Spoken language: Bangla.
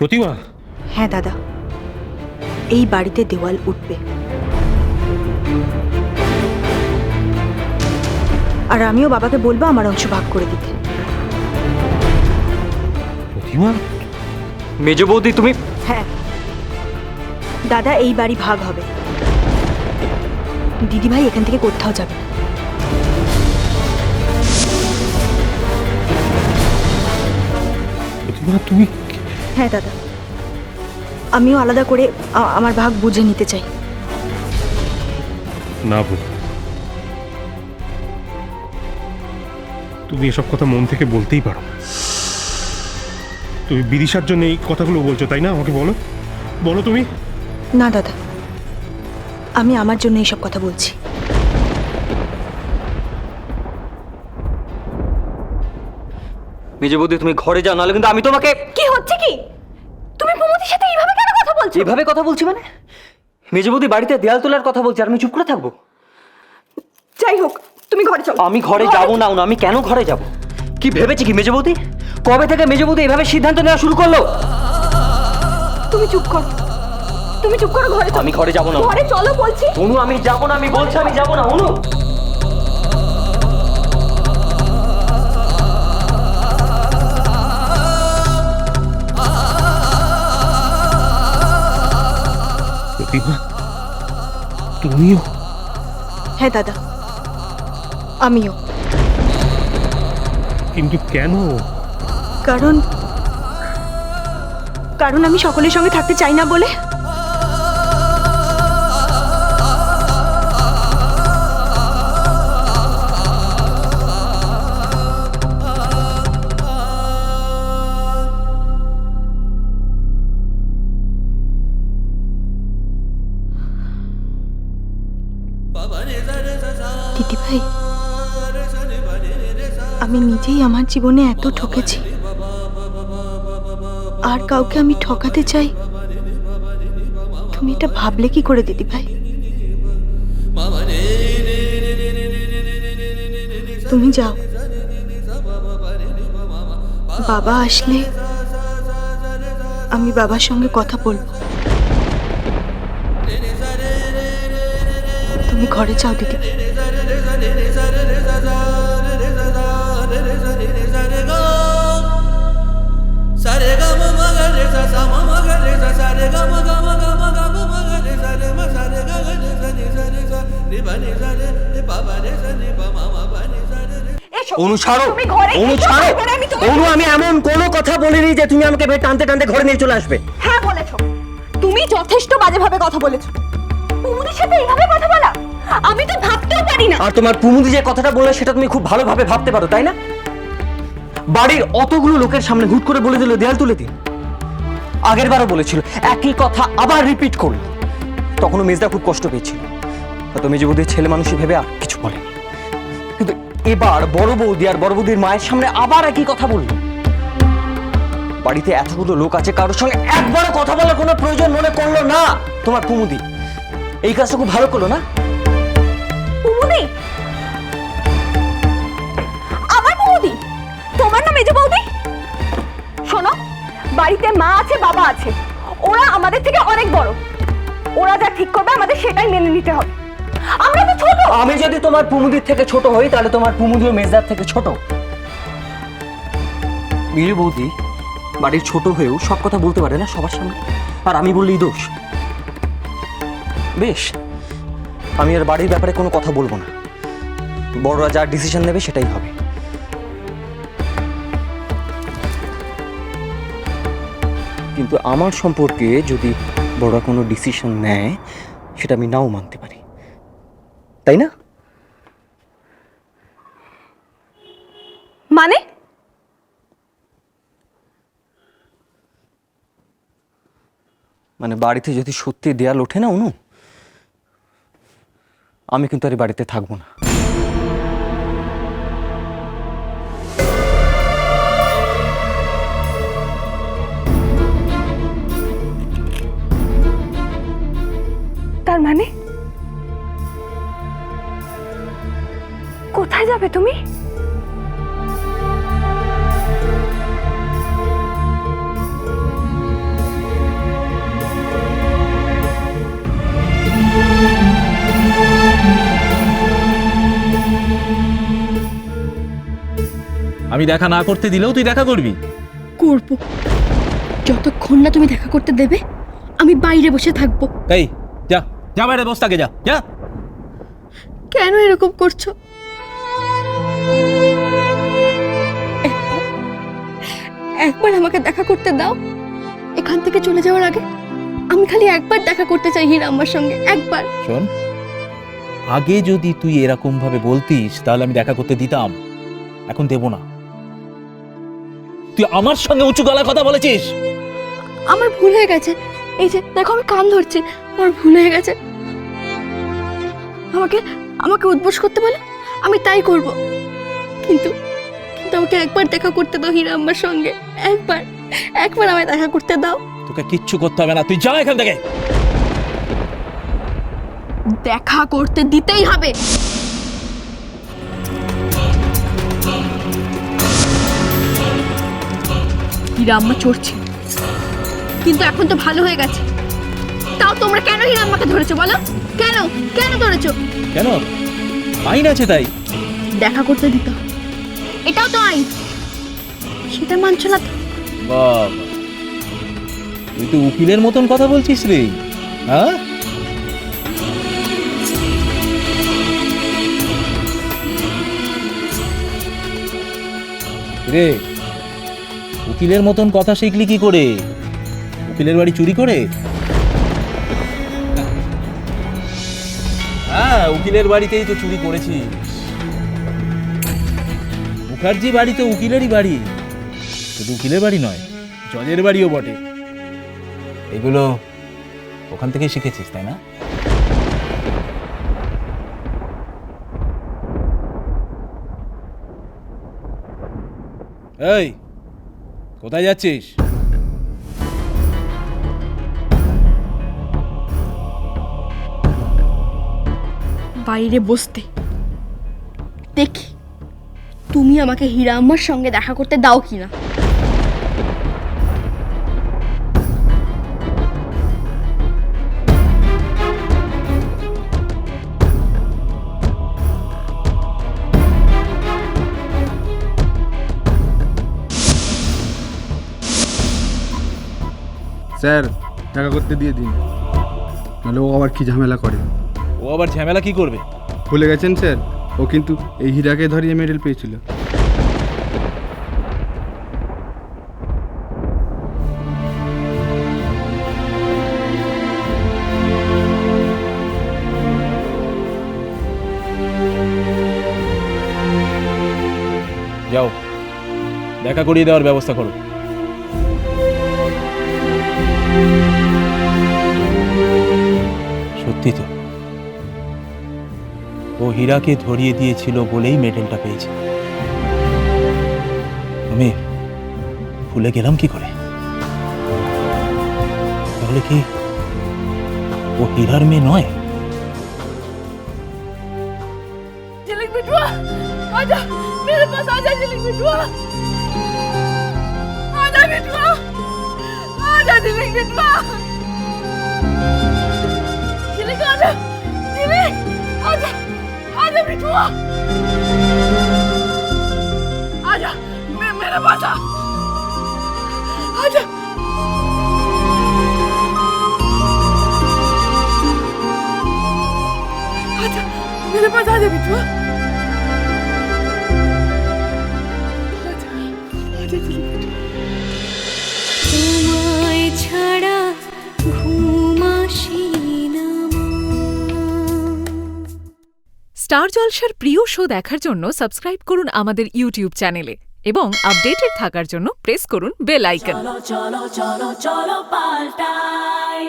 প্রতিমা? হ্যাঁ দাদা, এই বাড়িতে দেওয়াল উঠবে, আর আমিও বাবাকে বলবো আমার অংশ ভাগ করে দিতে। প্রতিমা? মেজ বৌদি তুমি? হ্যাঁ দাদা, এই বাড়ি ভাগ হবে, দিদিভাই এখান থেকে কোথাও যাবে না। প্রতিমা তুমি? হ্যাঁ দাদা, আমিও আলাদা করে আমার ভাগ বুঝে নিতে চাই। না বোন, তুমি এসব কথা মন থেকে বলতেই পারো। তুমি বিদিশার জন্য এই কথাগুলো বলছো, তাই না? আমাকে বলো, বলো তুমি। না দাদা, আমি আমার জন্য এইসব কথা বলছি। মেজ বৌদি তুমি ঘরে যাও, নাহলে কিন্তু আমি তোমাকে। কি হচ্ছে কি? তুমি প্রমোদের সাথে এইভাবে কেন কথা বলছো? এভাবে কথা বলছি মানে? মেজ বৌদি বাড়িতে দেয়াল তোলার কথা বলছি, আর আমি চুপ করে থাকবো? যাই হোক, তুমি ঘরে চলো। আমি ঘরে যাবো না, আমি কেন ঘরে যাব? কি ভেবেছি কি মেজ বৌদি? কবে থেকে মেজ বৌদি এভাবে সিদ্ধান্ত নেওয়া শুরু করলো? তুমি চুপ করো, তুমি চুপ করো, ঘরে চলো। আমি ঘরে যাবো না। ঘরে চলো বলছি। অনু আমি যাবো না, আমি বলছি আমি যাবো না। অনু প্রতিমা তুমিও? হ্যাঁ দাদা, আমিও। কিন্তু কেন? কারণ কারণ আমি সকলের সঙ্গে থাকতে চাই না বলে। দিদিভাই, আমি নিজেই আমার জীবনে এত ঠকেছি, আর কাউকে আমি ঠকাতে চাই? তুমি এটা ভাবলে কি করে দিদিভাই? তুমি যাও, বাবা আসলে আমি বাবার সঙ্গে কথা বলবো। তুমি ঘরে যাও দিদিভাই। অনু ছাড়ো, অনু ছাড়ো। অনু আমি এমন কোনো কথা বলিনি যে তুমি আমাকে টানতে টানতে ঘরে নিয়ে চলে আসবে। হ্যাঁ বলেছো, তুমি যথেষ্ট বাজেভাবে কথা বলেছো। পুমুদির সাথে এইভাবে কথা বলা আমি তো ভাবতেও পারি না। আর তোমার পুমুদি যে কথাটা বললে সেটা তুমি খুব ভালোভাবে ভাবতে পারো, তাই না? বাড়ির অতগুলো লোকের সামনে হুট করে বলে দিল দেয়াল তুলে দিন। আগের বারও বলেছিল, একই কথা আবার রিপিট করল। তখনও মেজদা খুব কষ্ট পেয়েছিল, হয়তো মেজ বৌদির ছেলে মানুষই ভেবে আর কিছু বলেনি। কিন্তু এবার বড় বৌদি আর বড় বৌদির মায়ের সামনে আবার একই কথা বলল। বাড়িতে এতগুলো লোক আছে, কারোর সঙ্গে একবারও কথা বলার কোনো প্রয়োজন মনে করলো না তোমার পুমুদি। এই কাজটা খুব ভালো করলো না? পুমুদি? আমার পুমুদি? তোমার না মেজো বৌদি? শোনো, বাড়িতে মা আছে, বাবা আছে, ওরা আমাদের থেকে অনেক বড়। ওরা যা ঠিক করবে আমাদের সেটাই মেনে নিতে হবে। আমরা তো ছোট। আমি যদি তোমার পুমুদির থেকে ছোট হই, তাহলে তোমার পুমুদিও মেজদার থেকে ছোট। মিলি বৌদি বাড়ির ছোট হয়েও সব কথা বলতে পারে না সবার সামনে, আর আমি বললেই দোষ। বেশ, আমি আর বাড়ির ব্যাপারে কোনো কথা বলবো না। বড়রা যা ডিসিশন নেবে সেটাই হবে। কিন্তু আমার সম্পর্কে যদি বড়রা কোনো ডিসিশন নেয়, সেটা আমি নাও মানতে পারি, তাই না? মানে? মানে বাড়িতে যদি সত্যি দেয়াল ওঠে না অনু, আমি কিন্তু আর বাড়িতে থাকবো না। তার মানে কোথায় যাবে তুমি? আমি দেখা না করতে দিলেও তুই দেখা করবি? করব, যতক্ষণ না তুমি দেখা করতে দেবে আমি বাইরে বসে থাকবো। এই যা, যা বাইরে বস, থাকে যা যা। কেন এরকম করছো? একবার আমাকে দেখা করতে দাও। এখান থেকে চলে যাওয়ার আগে আমি খালি একবার দেখা করতে চাই হীরা আম্মার সঙ্গে, একবার। শোন, আগে যদি তুই এরকম ভাবে বলতিস তাহলে আমি দেখা করতে দিতাম, এখন দেব না। তুই আমার সঙ্গে উঁচু গলায় কথা বলেছিস। আমার ভুল হয়ে গেছে। এই যে দেখো আমি কান ধরছি, আমার ভুল হয়ে গেছে। আমাকে আমাকে উদ্বোস করতে বলে আমি তাই করব, কিন্তু কিন্তু আমাকে একবার দেখা করতে দাও হীরা আম্মার সঙ্গে, একবার একবার আমায় দেখা করতে দাও। তোকে কিচ্ছু করতে হবে না, তুই যা এখান থেকে। দেখা করতে দিতেই হবে। হীরা আম্মা চোর ছিল, কিন্তু এখন তো ভালো হয়ে গেছে। তাও তোমরা কেন হীরা আম্মাকে ধরেছো বলো? কেন কেন ধরেছো? কেন? আইন আছে তাই। দেখা করতে দিতে হবে, এটাও তো আইন। সেটা মানছো না তো? বাবা, তুই তো উকিলের মতন কথা বলছিস রে। হ্যাঁ, রে উকিলের মতন কথা শিখলি কি করে? উকিলের বাড়ি চুরি করে? হ্যাঁ, উকিলের বাড়িতেই তো চুরি করেছিস। মুখার্জি বাড়ি তো উকিলেরই বাড়ি, শুধু উকিলের বাড়ি নয়, জজের বাড়িও বটে। এগুলো ওখান থেকে শিখেছিস তাই না? এই, কোথায় যাচ্ছিস? বাইরে বসতে। দেখি তুমি আমাকে হীরা আম্মার সঙ্গে দেখা করতে দাও কিনা। স্যার দেখা করতে দিয়ে দিন, নাহলে ও আবার কি ঝামেলা করে। ও আবার ঝামেলা কি করবে? ভুলে গেছেন স্যার, ও কিন্তু এই হীরাকে ধরিয়ে মেডেল পেয়েছিল। যাও, দেখা করিয়ে দেওয়ার ব্যবস্থা করো। সত্যি তো, ও হীরাকে ধরিয়ে দিয়েছিল বলেই মেডেলটা পেয়েছে। আমি ভুলে গেলাম কি করে? তাহলে কি ও হীরার মেয়ে নয়? झिलिक बिटुआ, आजा मेरे पास, आजा झिलिक बिटुआ, आजा बिटुआ, आजा झिलिक बिटुआ, झिलिक आजा, झिलिक आजा, आजा बिटुआ, आजा मेरे पास आ, आजा। आजा मेरे पास, आजा बिटुआ, आजा आजा झिलिक बिटुआ। তোমায় ছাড়া ঘুম আসে না। স্টার জলসার প্রিয় শো দেখার জন্য সাবস্ক্রাইব করুন আমাদের ইউটিউব চ্যানেলে এবং আপডেটেড থাকার জন্য প্রেস করুন বেল আইকন। চলো চলো চলো চলো পাল্টাই।